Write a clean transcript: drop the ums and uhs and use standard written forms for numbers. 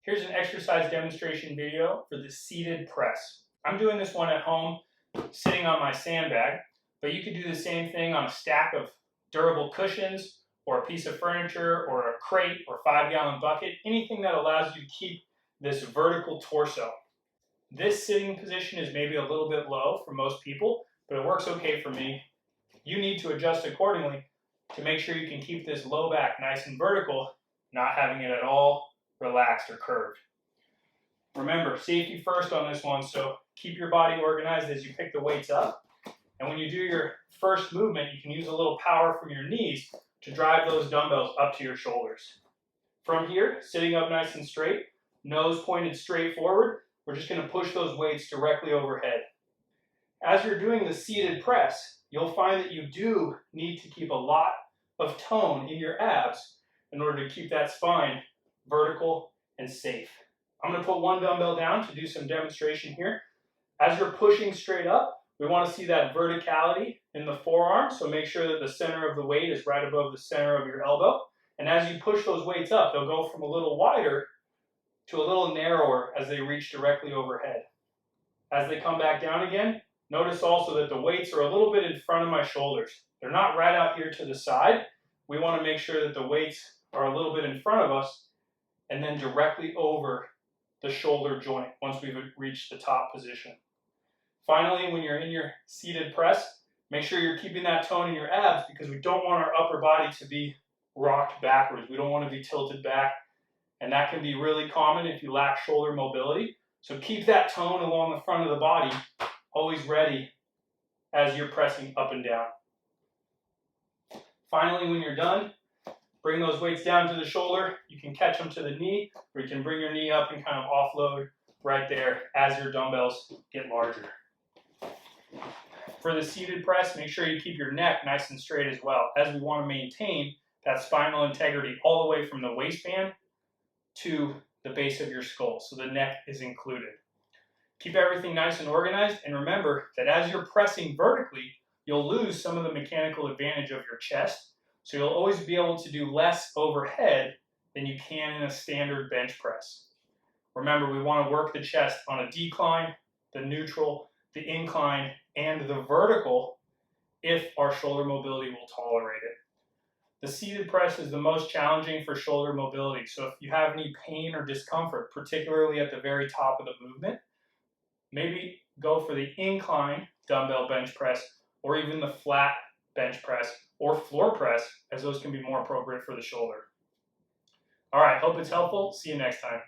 Here's an exercise demonstration video for the seated press. I'm doing this one at home, sitting on my sandbag, but you could do the same thing on a stack of durable cushions or a piece of furniture or a crate or 5-gallon bucket, anything that allows you to keep this vertical torso. This sitting position is maybe a little bit low for most people, but it works okay for me. You need to adjust accordingly to make sure you can keep this low back nice and vertical, not having it at all relaxed or curved. Remember, safety first on this one, so keep your body organized as you pick the weights up. And when you do your first movement, you can use a little power from your knees to drive those dumbbells up to your shoulders. From here, sitting up nice and straight, nose pointed straight forward, we're just going to push those weights directly overhead. As you're doing the seated press, you'll find that you do need to keep a lot of tone in your abs in order to keep that spine vertical and safe. I'm going to put one dumbbell down to do some demonstration here. As you're pushing straight up, we want to see that verticality in the forearm, so make sure that the center of the weight is right above the center of your elbow. And as you push those weights up, they'll go from a little wider to a little narrower as they reach directly overhead. As they come back down again, notice also that the weights are a little bit in front of my shoulders. They're not right out here to the side. We want to make sure that the weights are a little bit in front of us and then directly over the shoulder joint once we've reached the top position. Finally, when you're in your seated press, make sure you're keeping that tone in your abs because we don't want our upper body to be rocked backwards. We don't want to be tilted back, and that can be really common if you lack shoulder mobility. So keep that tone along the front of the body, always ready as you're pressing up and down. Finally, when you're done, bring those weights down to the shoulder. You can catch them to the knee, or you can bring your knee up and kind of offload right there as your dumbbells get larger. For the seated press, make sure you keep your neck nice and straight as well, as we want to maintain that spinal integrity all the way from the waistband to the base of your skull, so the neck is included. Keep everything nice and organized, and remember that as you're pressing vertically, you'll lose some of the mechanical advantage of your chest, so you'll always be able to do less overhead than you can in a standard bench press. Remember, we want to work the chest on a decline, the neutral, the incline, and the vertical if our shoulder mobility will tolerate it. The seated press is the most challenging for shoulder mobility, so if you have any pain or discomfort, particularly at the very top of the movement, maybe go for the incline dumbbell bench press or even the flat bench press or floor press, as those can be more appropriate for the shoulder. All right, hope it's helpful. See you next time.